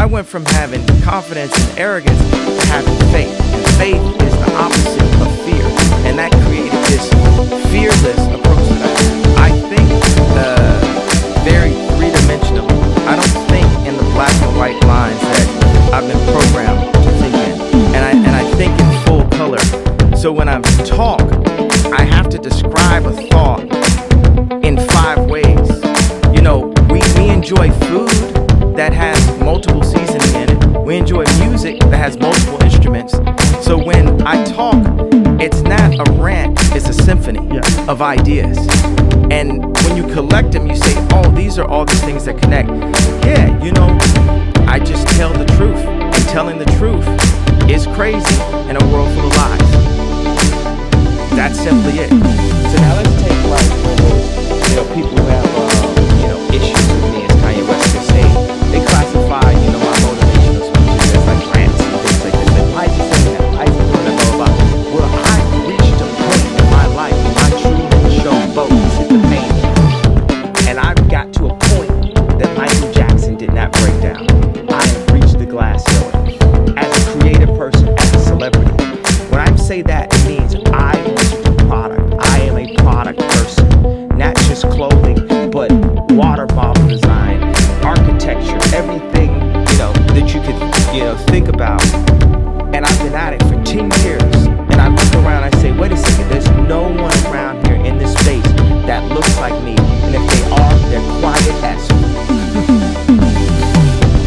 I went from having confidence and arrogance to having faith. And faith is the opposite of fear. And that created this fearless approach that I have. I think very three-dimensionally. I don't think in the black and white lines that I've been programmed to think in. And I think in full color. So when I talk, I have to describe a thought in 5 ways. You know, we enjoy food that has multiple seasoning in it. We enjoy music that has multiple instruments. So when I talk, it's not a rant, it's a symphony of ideas. And when you collect them, you say, oh, these are all these things that connect. Yeah, you know, I just tell the truth. And telling the truth is crazy in a world full of lies. That's simply it. So now let's take like where there's, you know, people who have, issues with me, as Kanye West just saying. They classify, my motivational speeches as like rants and things like this. Like, why is he saying that? Why is he doing that? Blah, blah, blah. Well, I've reached a point in my life, in my true show boat, hit the pain. And I've got to a point that Michael Jackson did not break down. I have reached the glass ceiling. As a creative person, as a celebrity. When I say that, it means I want the product. I am a product person. Not just clothing, but water bottle design, architecture, everything, that you could, think about. And I've been at it for 10 years. And I look around and I say, wait a second, there's no one around here in this space that looks like me. And if they are, they're quiet as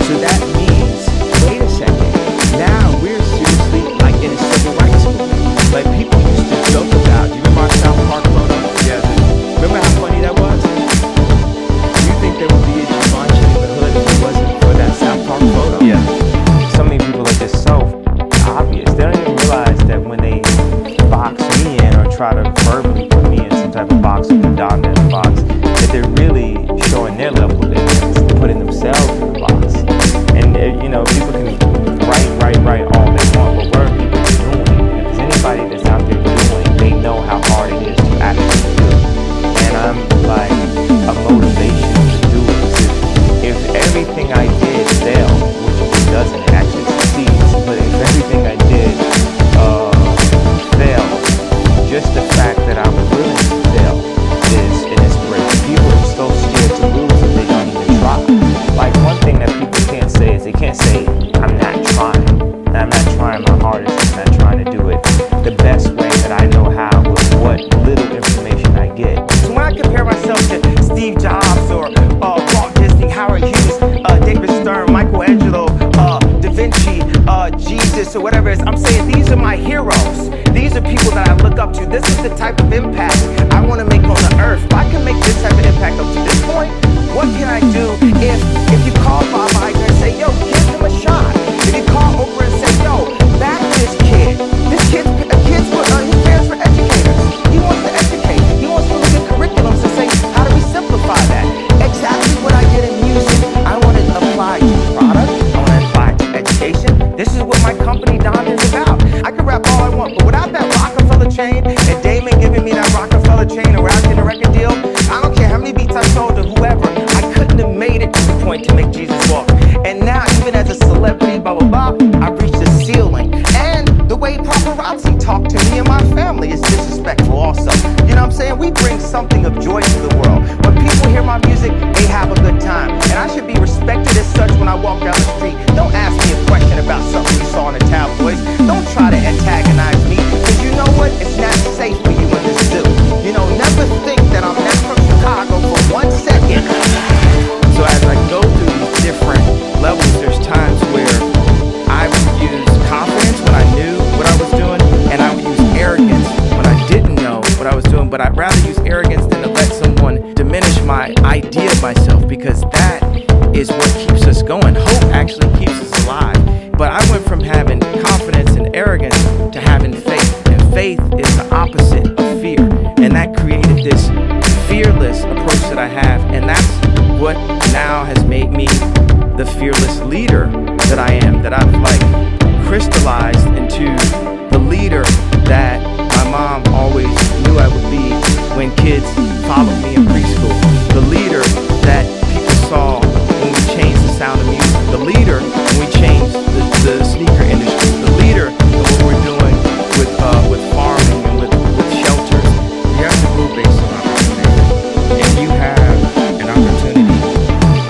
So that means, wait a second, now we're seriously like in a civil rights movement. Like people used to joke about, do you remember our South Park photo? Yeah. Remember how funny that was? Do you think there would be a Jumanji in the hood if it wasn't for that South Park photo? Yeah. So many people are just so obvious. They don't even realize that when they box me in or try to verbally put me in some type of box or put Don in a box, that they're really showing their level of ignorance, putting themselves in the box. And people can write all they want, but what are people doing? And if there's anybody that's out there doing, they know how hard it is to actually do it. And I'm like a motivation to do it. If everything I did failed, which it doesn't, it actually succeeds, but if everything I did failed, just the fact that I'm willing to fail is an inspiration. People are so scared to lose that they don't even try. Like one thing that people can't say is they can't say, I'm not trying. I'm not trying my hardest. I'm not trying to do it the best way that I know how with what little information I get. So when I compare myself to Steve Jobs or Walt Disney, Howard Hughes, David Stern, Michelangelo, Da Vinci, Jesus, or whatever it is, I'm saying these are my heroes. These are people that I look up to. This is the type of impact I want to make on the earth. If I can make this type of impact up to this point, what can I do if you call Bob Iger and say, yo, give him a shot? If you call Oprah and say, yo, back this kid. This kid's his parents were educators. He wants to educate. He wants to look at curriculums and say, how do we simplify that? Exactly what I did in music. I want to apply to product. I want to apply to education. This is what my company, Don, is about. I can rap all I want, but without that Rockefeller chain and Damon giving me that Rockefeller chain or without getting a record deal, I don't care how many beats I sold to whoever, I couldn't have made it to the point to make Jesus walk. And now, even as a celebrity, blah, blah, blah, I've reached the ceiling. And the way paparazzi talk to me and my family is disrespectful also. You know what I'm saying? We bring something of joy to the world. When people hear my music, they have a good time. And I should be respected as such when I walk down the street. Don't ask me a question about something you saw in the tabloids. Don't try to antagonize me, because you know what? It's not safe for you in this zoo. Never think that I'm not from Chicago for 1 second. So as I go through these different levels, there's times where I would use confidence when I knew what I was doing, and I would use arrogance when I didn't know what I was doing. But I'd rather use arrogance than to let someone diminish my idea of myself, because that is what keeps us going. Hope actually keeps us alive. But I went from having confidence and arrogance to having faith. And faith is the opposite of fear. And that created this fearless approach that I have. And that's what now has made me the fearless leader that I am. That I've crystallized into the leader that my mom always knew I would be when kids followed me in preschool. The leader that people saw when we changed the sound of music. the leader when we change the sneaker industry, the leader in what we're doing with farming and with shelters. You have to move based on opportunity. If you have an opportunity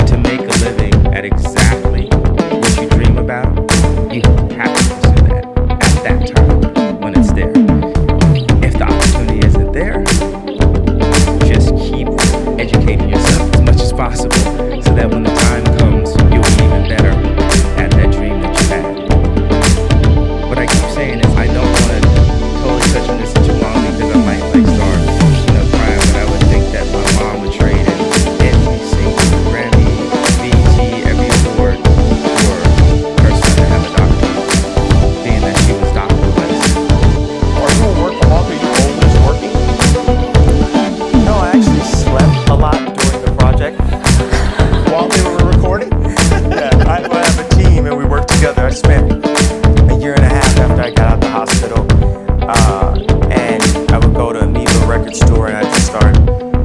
to make a living at exactly what you dream about, you have to pursue that at that time when it's there. If the opportunity isn't there, just keep educating yourself as much as possible so that when the time comes, you'll be even better at that dream that you had. What I keep saying is I don't want to totally touch on this too long because I might start crying, but I would think that my mom would trade in every single Grammy, BET, every award for her son to have a doctor, being that she was Dr. West. Are you a workaholic? Are you always working? No, I actually slept a lot during the project. While they were recording? Yeah, I have a team and we work together. I spent a year and a half after I got out of the hospital, and I would go to Amoeba record store and I just start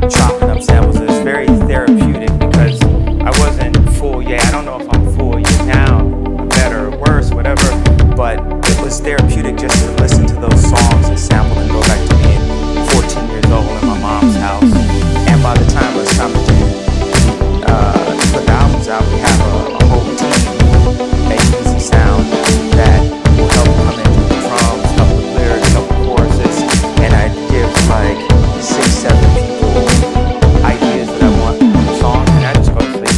chopping up samples. It was very therapeutic because I wasn't full yet. I don't know if I'm full yet now, better or worse, whatever, but it was therapeutic just to listen to those songs and sample and go back to being 14 years old in my mom's house. And by the time it was time to put the albums out, we have a whole team at Easy Sound that will help come in with the drums, help with lyrics, help with choruses, and I give like 6-7 people ideas that I want on the song, and I just go to sleep.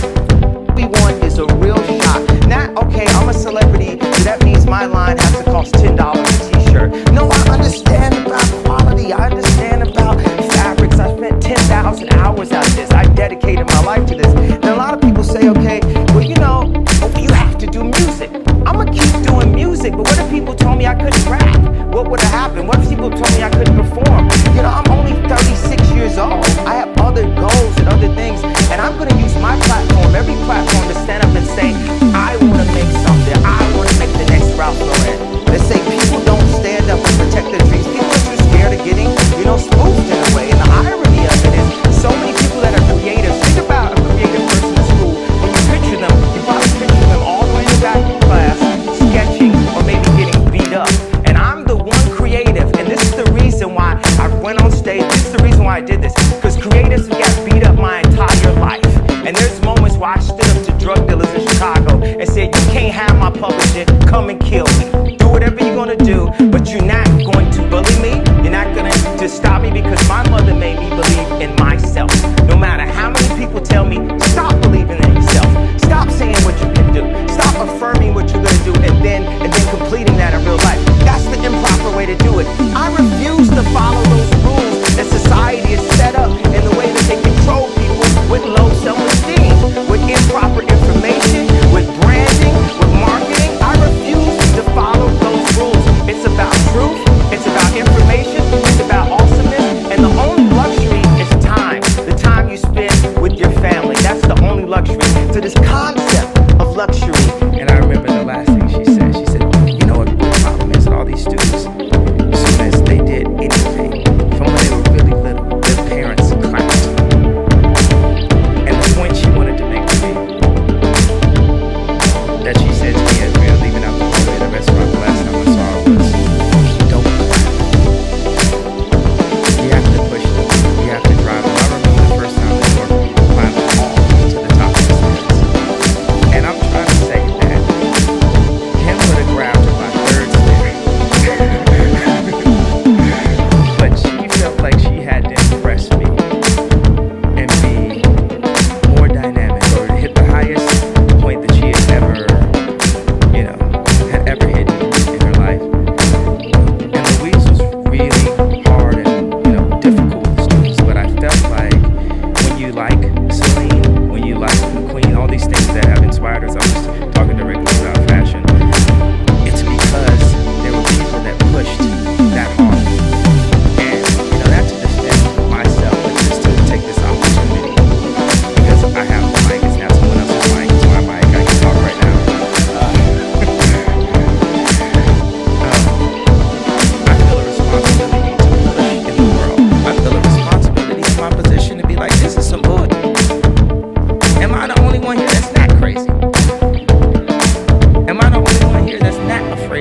What we want is a real shot. Not, okay, I'm a celebrity, so that means my line has to cost $10 a t-shirt. No, I understand about quality. I understand about fabrics. I spent 10,000 hours at this. I dedicated my life to this. And a lot of people say, okay, well, you have to do music. I'm gonna keep doing music, but what if people told me I couldn't rap? What would have happened? What if people told me I couldn't perform? I'm only 36 years old. I have other goals and other things, and I'm gonna use my platform, every platform, to stand up and say, I wanna make something. I wanna make the next Ralph Lauren. They say people don't stand up and protect their dreams. People are too scared of getting, spoofed in a way. And the irony of it is, so many people that are creative. Think about a creative person in school. When you picture them, you probably picture them all the way in the back of class, sketching or maybe getting beat up. And I'm the one creative, and this is the reason why I went on stage. This is the reason why I did this. Because creatives have got beat up my entire life. And there's moments where I stood up to drug dealers in Chicago and said, you can't have my publishing, come and kill me. Do whatever you're gonna do, but you're not going to bully me. You're not gonna just stop me, because my mother made me believe in myself. No matter how many people tell me, stop believing in yourself. Stop saying what you can do. Stop affirming what you're gonna do and then completing that in real life. That's the improper way to do it. I refuse to follow those rules that society has set up in the way that they control people with low self-esteem, with improper information, with branding, with marketing. I refuse to follow those rules. It's about truth, it's about information, it's about awesomeness, and the only luxury is time. The time you spend with your family. That's the only luxury. So this concept of luxury. And I remember the last thing she said,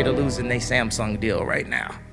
afraid of losing their Samsung deal right now.